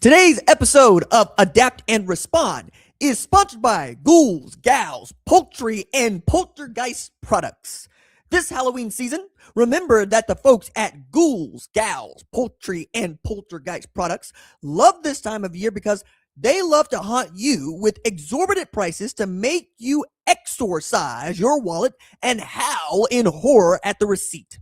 Today's episode of Adapt and Respond is sponsored by Ghouls, Gals, Poultry, and Poltergeist Products. This Halloween season, remember that the folks at Ghouls, Gals, Poultry, and Poltergeist Products love this time of year because they love to haunt you with exorbitant prices to make you exorcise your wallet and howl in horror at the receipt.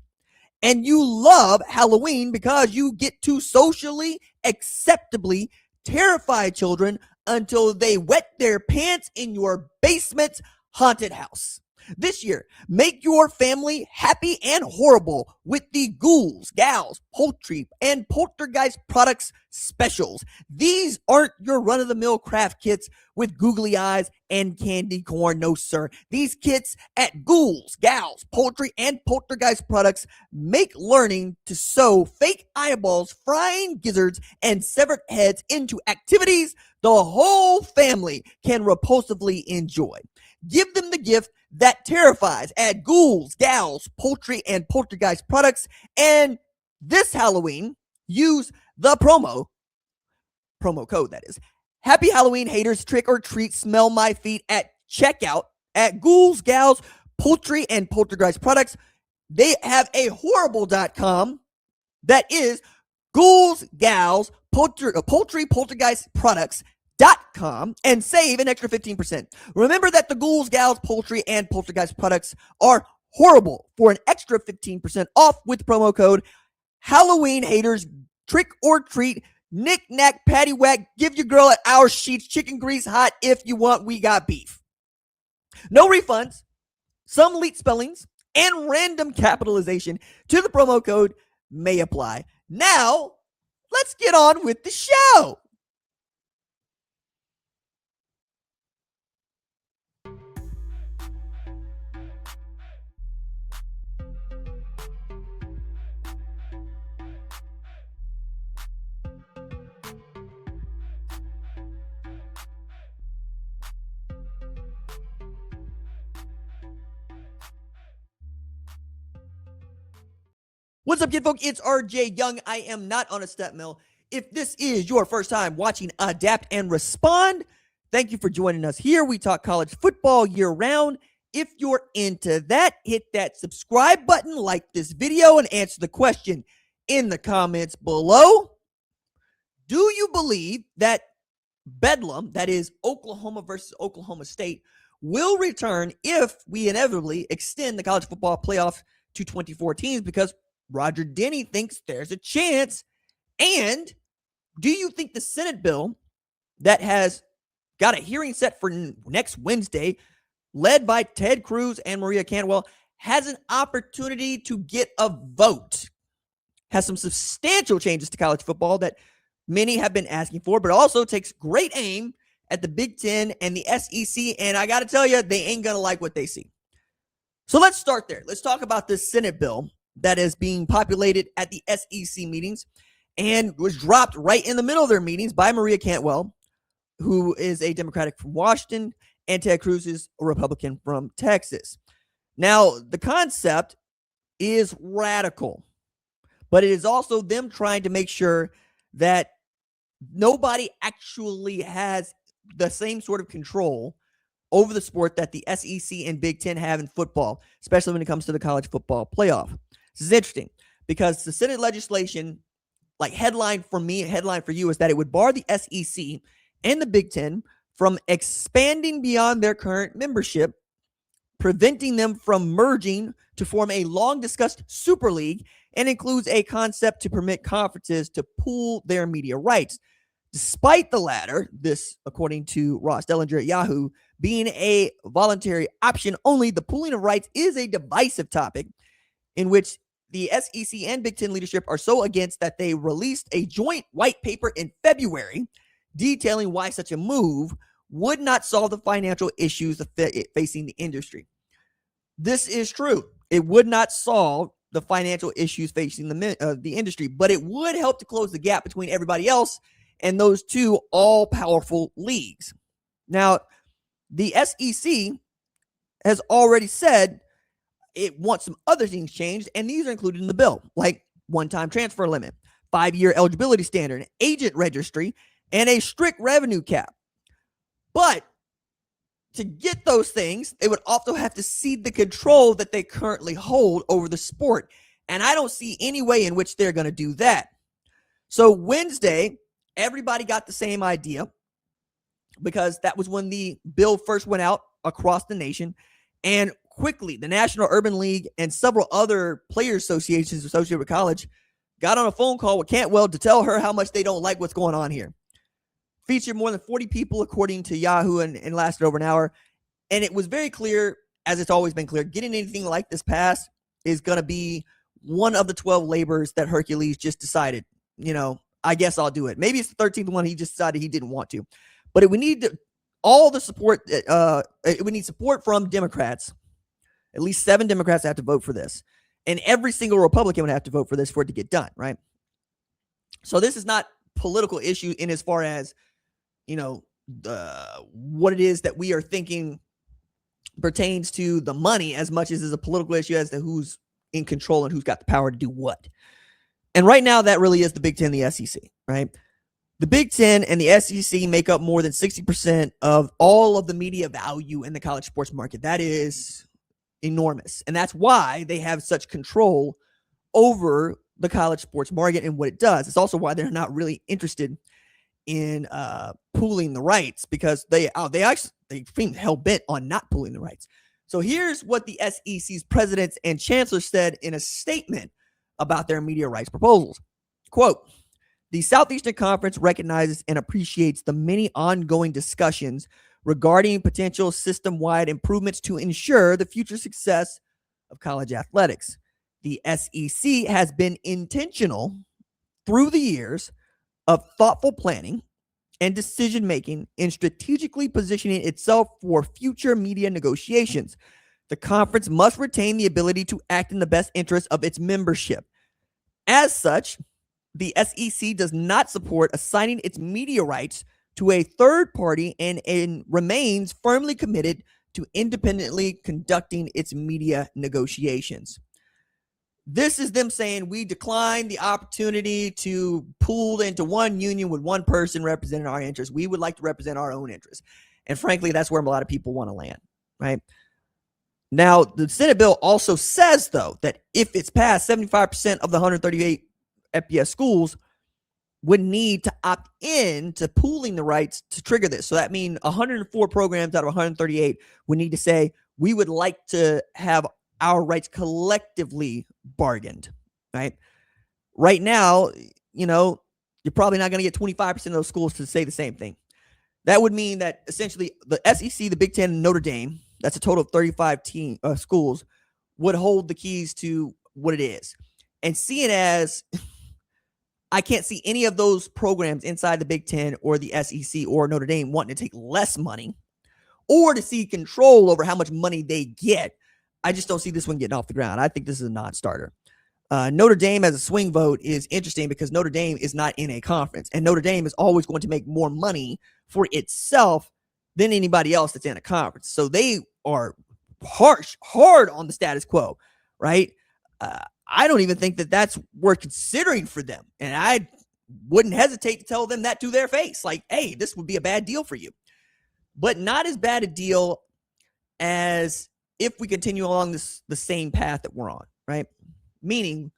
And you love Halloween because you get to socially acceptably terrify children until they wet their pants in your basement's haunted house. This year, make your family happy and horrible with the Ghouls, Gals, Poultry, and Poltergeist Products specials. These aren't your run-of-the-mill craft kits with googly eyes and candy corn. No, sir. These kits at Ghouls, Gals, Poultry, and Poltergeist Products make learning to sew fake eyeballs, frying gizzards, and severed heads into activities the whole family can repulsively enjoy. Give them the gift that terrifies at Ghouls, Gals, Poultry, and Poltergeist Products. And this Halloween, use the promo code, that is. Happy Halloween, haters. Trick or treat, smell my feet at checkout at Ghouls, Gals, Poultry, and Poltergeist Products. They have a horrible.com that is Ghouls, Gals, Poultry, Poltergeist Products.com and save an extra 15%. Remember that the Ghouls, Gals, Poultry, and Poltergeist Products are horrible for an extra 15% off with promo code Halloween haters. Trick or treat, knick knack, patty whack, give your girl at our sheets, chicken grease hot if you want, we got beef. No refunds, some leet spellings, and random capitalization to the promo code may apply. Now, let's get on with the show. What's up, kid folk? It's RJ Young. I am not on a step mill. If this is your first time watching Adapt and Respond, thank you for joining us here. We talk college football year round. If you're into that, hit that subscribe button, like this video, and answer the question in the comments below. Do you believe that Bedlam, that is Oklahoma versus Oklahoma State, will return if we inevitably extend the college football playoff to 24 teams? Because Roger Denny thinks there's a chance. And do you think the Senate bill that has got a hearing set for next Wednesday, led by Ted Cruz and Maria Cantwell, has an opportunity to get a vote? Has some substantial changes to college football that many have been asking for, but also takes great aim at the Big Ten and the SEC. And I got to tell you, they ain't going to like what they see. So let's start there. Let's talk about this Senate bill that is being populated at the SEC meetings and was dropped right in the middle of their meetings by Maria Cantwell, who is a Democratic from Washington, and Ted Cruz is a Republican from Texas. Now, the concept is radical, but it is also them trying to make sure that nobody actually has the same sort of control over the sport that the SEC and Big Ten have in football, especially when it comes to the college football playoff. This is interesting because the Senate legislation, like headline for me, headline for you, is that it would bar the SEC and the Big Ten from expanding beyond their current membership, preventing them from merging to form a long-discussed super league, and includes a concept to permit conferences to pool their media rights. Despite the latter, this, according to Ross Dellinger at Yahoo, being a voluntary option only, the pooling of rights is a divisive topic in which the SEC and Big Ten leadership are so against that they released a joint white paper in February detailing why such a move would not solve the financial issues facing the industry. This is true. It would not solve the financial issues facing the industry, but it would help to close the gap between everybody else and those two all-powerful leagues. Now, the SEC has already said it wants some other things changed, and these are included in the bill, like one-time transfer limit, 5-year eligibility standard, agent registry, and a strict revenue cap. But to get those things, they would also have to cede the control that they currently hold over the sport. And I don't see any way in which they're going to do that. So Wednesday, everybody got the same idea because that was when the bill first went out across the nation. And quickly, the National Urban League and several other player associations associated with college got on a phone call with Cantwell to tell her how much they don't like what's going on here. Featured more than 40 people, according to Yahoo, and lasted over an hour. And it was very clear, as it's always been clear, getting anything like this passed is going to be one of the 12 labors that Hercules just decided, I guess I'll do it. Maybe it's the 13th one he just decided he didn't want to. But we need all the support. We need support from Democrats. At least 7 Democrats have to vote for this. And every single Republican would have to vote for this for it to get done, right? So this is not political issue in as far as, what it is that we are thinking pertains to the money as much as is a political issue as to who's in control and who's got the power to do what. And right now, that really is the Big Ten and the SEC, right? The Big Ten and the SEC make up more than 60% of all of the media value in the college sports market. That is enormous. And that's why they have such control over the college sports market and what it does. It's also why they're not really interested in pooling the rights, because they seem hell-bent on not pooling the rights. So here's what the SEC's presidents and chancellor said in a statement about their media rights proposals. Quote, "The Southeastern Conference recognizes and appreciates the many ongoing discussions regarding potential system-wide improvements to ensure the future success of college athletics. The SEC has been intentional through the years of thoughtful planning and decision-making in strategically positioning itself for future media negotiations. The conference must retain the ability to act in the best interest of its membership. As such, the SEC does not support assigning its media rights to a third party and remains firmly committed to independently conducting its media negotiations." This is them saying we decline the opportunity to pool into one union with one person representing our interests. We would like to represent our own interests. And frankly, that's where a lot of people want to land, right? Now, the Senate bill also says, though, that if it's passed, 75% of the 138 FBS schools would need to opt in to pooling the rights to trigger this. So that means 104 programs out of 138 would need to say, we would like to have our rights collectively bargained, right? Right now, you're probably not going to get 25% of those schools to say the same thing. That would mean that essentially the SEC, the Big Ten, and Notre Dame, that's a total of 35 schools, would hold the keys to what it is. And seeing as I can't see any of those programs inside the Big Ten or the SEC or Notre Dame wanting to take less money or to see control over how much money they get, I just don't see this one getting off the ground. I think this is a non-starter. Notre Dame as a swing vote is interesting because Notre Dame is not in a conference, and Notre Dame is always going to make more money for itself than anybody else that's in a conference. So they are hard on the status quo, right? I don't even think that that's worth considering for them. And I wouldn't hesitate to tell them that to their face. Like, hey, this would be a bad deal for you. But not as bad a deal as if we continue along the same path that we're on, right? Meaning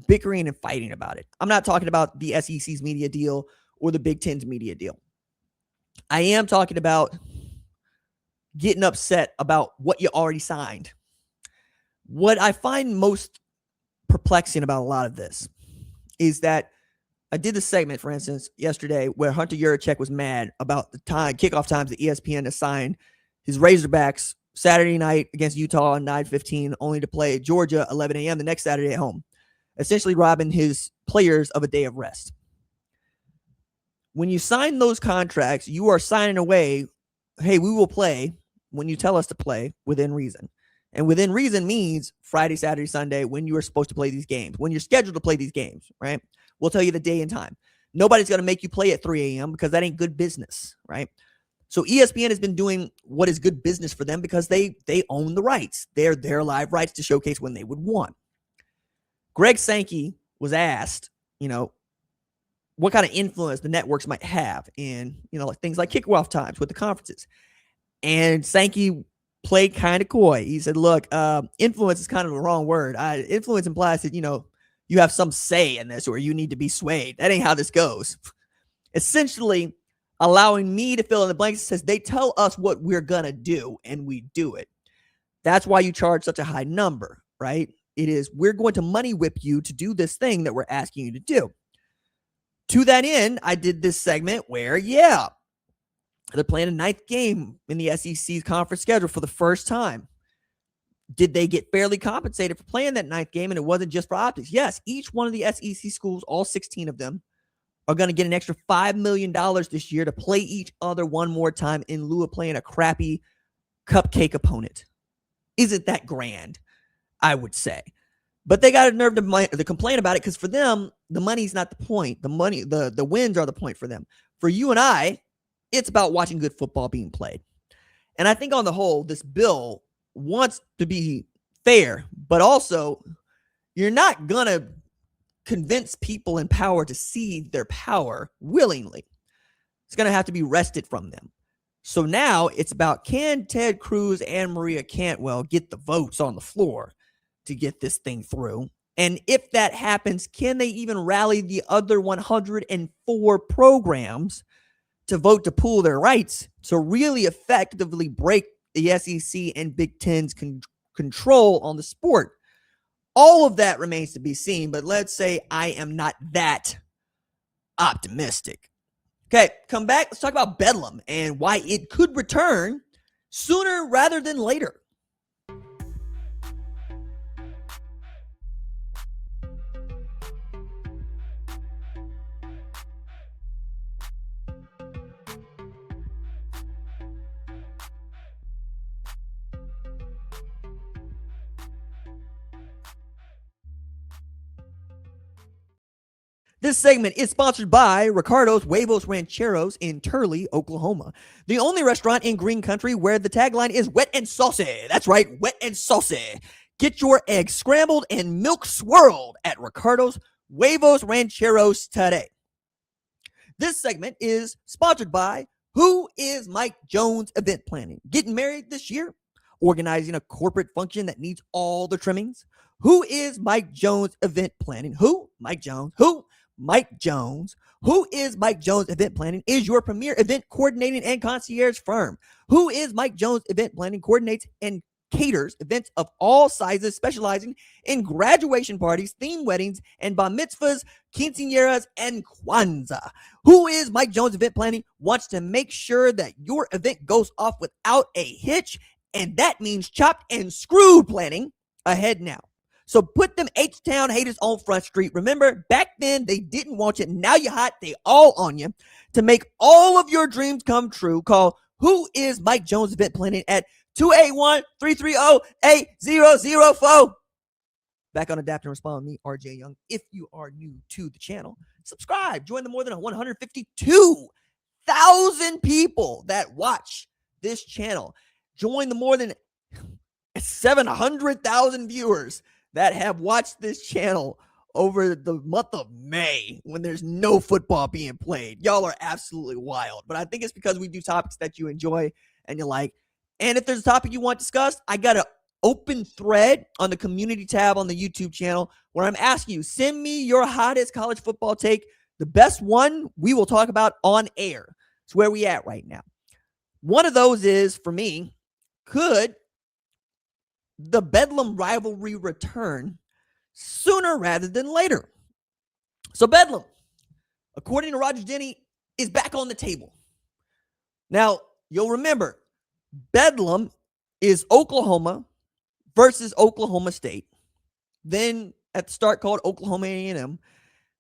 bickering and fighting about it. I'm not talking about the SEC's media deal or the Big Ten's media deal. I am talking about getting upset about what you already signed. What I find most perplexing about a lot of this is that I did the segment, for instance, yesterday where Hunter Yurachek was mad about the kickoff times that ESPN assigned his Razorbacks Saturday night against Utah on 9:15, only to play Georgia 11 a.m. the next Saturday at home, essentially robbing his players of a day of rest. When you sign those contracts, you are signing away, hey, we will play when you tell us to play within reason. And within reason means Friday, Saturday, Sunday, when you are supposed to play these games, when you're scheduled to play these games, right? We'll tell you the day and time. Nobody's going to make you play at 3 a.m. because that ain't good business, right? So ESPN has been doing what is good business for them because they own the rights. They're their live rights to showcase when they would want. Greg Sankey was asked, what kind of influence the networks might have in, like things like kickoff times with the conferences. And Sankey played kind of coy. He said, look, influence is kind of the wrong word. Influence implies that, you have some say in this or you need to be swayed. That ain't how this goes. Essentially, allowing me to fill in the blanks says they tell us what we're going to do and we do it. That's why you charge such a high number, right? It is, we're going to money whip you to do this thing that we're asking you to do. To that end, I did this segment where, they're playing a ninth game in the SEC's conference schedule for the first time. Did they get fairly compensated for playing that ninth game? And it wasn't just for optics. Yes, each one of the SEC schools, all 16 of them, are going to get an extra $5 million this year to play each other one more time in lieu of playing a crappy cupcake opponent. Isn't that grand? I would say. But they got a nerve to complain about it because for them, the money's not the point. The wins are the point for them. For you and I, it's about watching good football being played. And I think on the whole, this bill wants to be fair, but also you're not going to convince people in power to cede their power willingly. It's going to have to be wrested from them. So now it's about, can Ted Cruz and Maria Cantwell get the votes on the floor to get this thing through? And if that happens, can they even rally the other 104 programs to vote to pool their rights to really effectively break the SEC and Big Ten's control on the sport? All of that remains to be seen, but let's say I am not that optimistic. Okay, come back. Let's talk about Bedlam and why it could return sooner rather than later. This segment is sponsored by Ricardo's Huevos Rancheros in Turley, Oklahoma. The only restaurant in Green Country where the tagline is wet and saucy. That's right, wet and saucy. Get your eggs scrambled and milk swirled at Ricardo's Huevos Rancheros today. This segment is sponsored by Who is Mike Jones Event Planning? Getting married this year? Organizing a corporate function that needs all the trimmings? Who is Mike Jones Event Planning? Who? Mike Jones. Who? Mike Jones. Who is Mike Jones Event Planning is your premier event coordinating and concierge firm. Who is Mike Jones Event Planning coordinates and caters events of all sizes, specializing in graduation parties, theme weddings, and bar mitzvahs, quinceañeras, and Kwanzaa. Who is Mike Jones Event Planning wants to make sure that your event goes off without a hitch, and that means chopped and screwed planning ahead now. So put them H-Town haters on Front Street. Remember, back then, they didn't want you. Now you're hot. They all on you. To make all of your dreams come true, call Who is Mike Jones Event Planning at 281-330-8004. Back on Adapt and Respond with me, RJ Young. If you are new to the channel, subscribe. Join the more than 152,000 people that watch this channel. Join the more than 700,000 viewers that have watched this channel over the month of May when there's no football being played. Y'all are absolutely wild. But I think it's because we do topics that you enjoy and you like. And if there's a topic you want discussed, I got an open thread on the community tab on the YouTube channel where I'm asking you, send me your hottest college football take. The best one we will talk about on air. It's where we at right now. One of those is, for me, could the Bedlam rivalry return sooner rather than later? So Bedlam, according to Roger Denny, is back on the table. Now, you'll remember, Bedlam is Oklahoma versus Oklahoma State. Then at the start called Oklahoma A&M.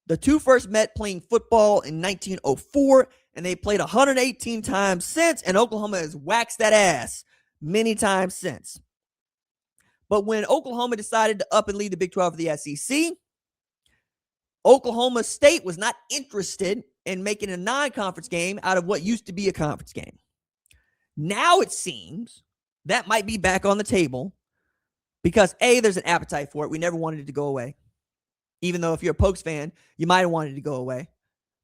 The two first met playing football in 1904, and they played 118 times since, and Oklahoma has waxed that ass many times since. But when Oklahoma decided to up and lead the Big 12 for the SEC, Oklahoma State was not interested in making a non-conference game out of what used to be a conference game. Now it seems that might be back on the table because, A, there's an appetite for it. We never wanted it to go away. Even though if you're a Pokes fan, you might have wanted it to go away.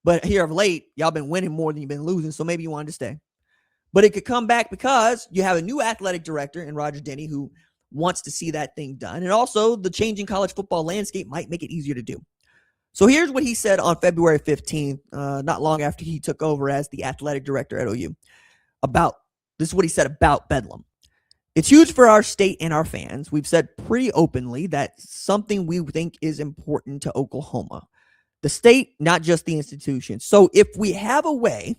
But here of late, y'all been winning more than you've been losing, so maybe you wanted to stay. But it could come back because you have a new athletic director in Roger Denny who wants to see that thing done. And also, the changing college football landscape might make it easier to do. So here's what he said on February 15th, not long after he took over as the athletic director at OU. This is what he said about Bedlam. It's huge for our state and our fans. We've said pretty openly that something we think is important to Oklahoma. The state, not just the institution. So if we have a way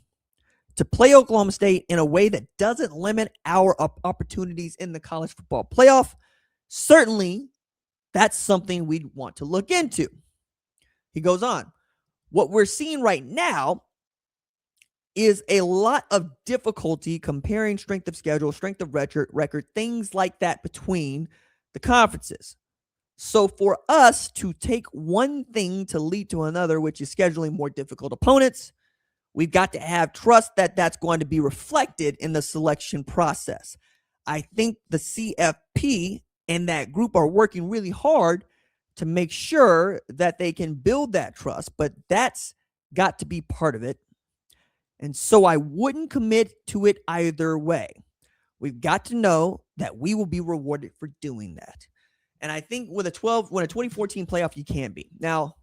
to play Oklahoma State in a way that doesn't limit our opportunities in the college football playoff, certainly that's something we'd want to look into. He goes on. What we're seeing right now is a lot of difficulty comparing strength of schedule, strength of record, things like that between the conferences. So for us to take one thing to lead to another, which is scheduling more difficult opponents, we've got to have trust that that's going to be reflected in the selection process. I think the CFP and that group are working really hard to make sure that they can build that trust, but that's got to be part of it. And so I wouldn't commit to it either way. We've got to know that we will be rewarded for doing that. And I think with a 2014 playoff, you can be. Now,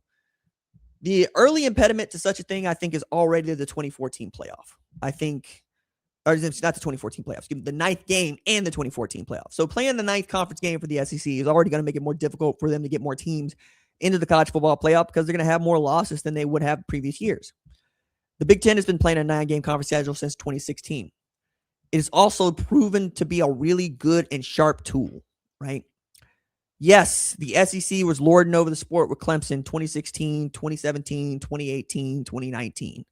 the early impediment to such a thing, I think, is already the 2014 playoff. Or it's not the 2014 playoffs, the ninth game and the 2014 playoffs. So playing the ninth conference game for the SEC is already going to make it more difficult for them to get more teams into the college football playoff because they're going to have more losses than they would have previous years. The Big Ten has been playing a 9-game conference schedule since 2016. It is also proven to be a really good and sharp tool, right? Yes, the SEC was lording over the sport with Clemson 2016, 2017, 2018, 2019.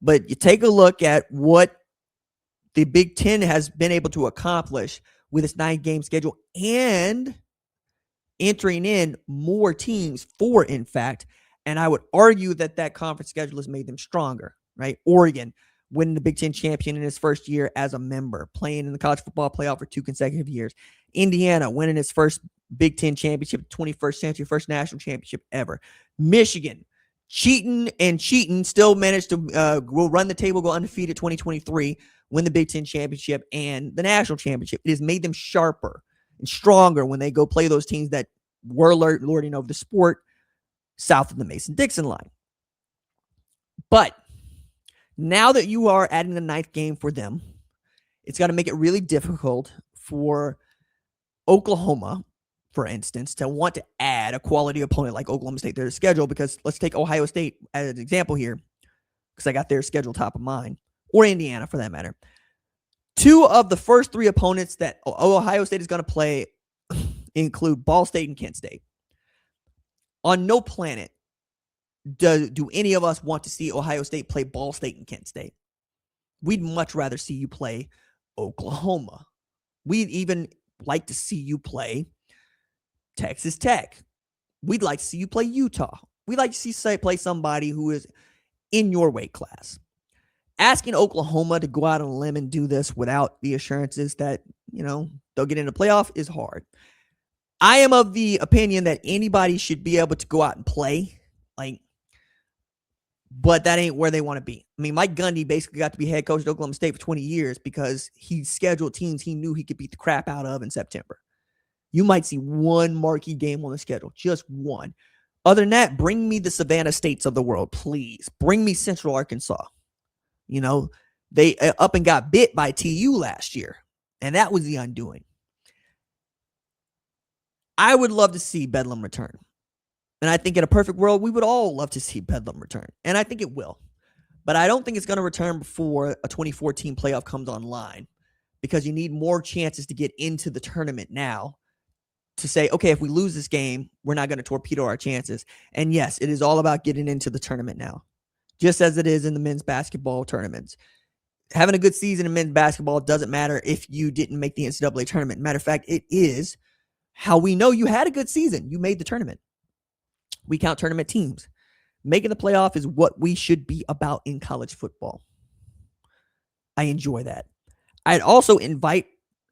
But you take a look at what the Big Ten has been able to accomplish with its 9-game schedule and entering in more teams in fact. And I would argue that conference schedule has made them stronger, right? Oregon winning the Big Ten champion in his first year as a member, playing in the college football playoff for 2 consecutive years. Indiana winning its first Big Ten championship, 21st century, first national championship ever. Michigan cheating, still managed to run the table, go undefeated 2023, win the Big Ten championship and the national championship. It has made them sharper and stronger when they go play those teams that were lording over the sport south of the Mason-Dixon line. But now that you are adding the 9th game for them, it's got to make it really difficult for Oklahoma, for instance, to want to add a quality opponent like Oklahoma State to their schedule, because let's take Ohio State as an example here, because I got their schedule top of mind, or Indiana for that matter. 2 of the first 3 opponents that Ohio State is going to play include Ball State and Kent State. On no planet do any of us want to see Ohio State play Ball State and Kent State. We'd much rather see you play Oklahoma. We'd even like to see you play Texas Tech. We'd like to see you play Utah. We'd like to see play somebody who is in your weight class. Asking Oklahoma to go out on a limb and do this without the assurances that, they'll get into playoff is hard. I am of the opinion that anybody should be able to go out and play, but that ain't where they want to be. I mean, Mike Gundy basically got to be head coach at Oklahoma State for 20 years because he scheduled teams he knew he could beat the crap out of in September. You might see one marquee game on the schedule, just one. Other than that, bring me the Savannah States of the world, please. Bring me Central Arkansas. They up and got bit by TU last year, and that was the undoing. I would love to see Bedlam return. And I think in a perfect world, we would all love to see Bedlam return. And I think it will. But I don't think it's going to return before a 2014 playoff comes online, because you need more chances to get into the tournament now to say, okay, if we lose this game, we're not going to torpedo our chances. And yes, it is all about getting into the tournament now, just as it is in the men's basketball tournaments. Having a good season in men's basketball doesn't matter if you didn't make the NCAA tournament. Matter of fact, it is how we know you had a good season. You made the tournament. We count tournament teams. Making the playoff is what we should be about in college football. I enjoy that. I'd also invite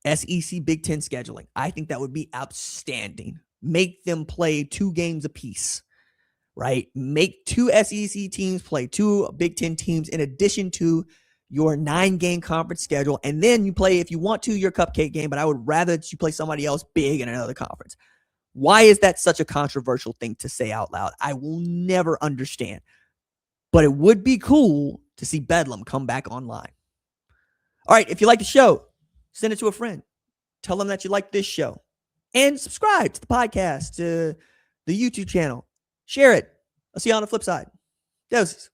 SEC Big Ten scheduling. I think that would be outstanding. Make them play 2 games apiece, right? Make 2 SEC teams play 2 Big Ten teams in addition to your 9-game conference schedule. And then you play, if you want to, your cupcake game, but I would rather that you play somebody else big in another conference. Why is that such a controversial thing to say out loud? I will never understand. But it would be cool to see Bedlam come back online. All right, if you like the show, send it to a friend. Tell them that you like this show. And subscribe to the podcast, to the YouTube channel. Share it. I'll see you on the flip side. Doses.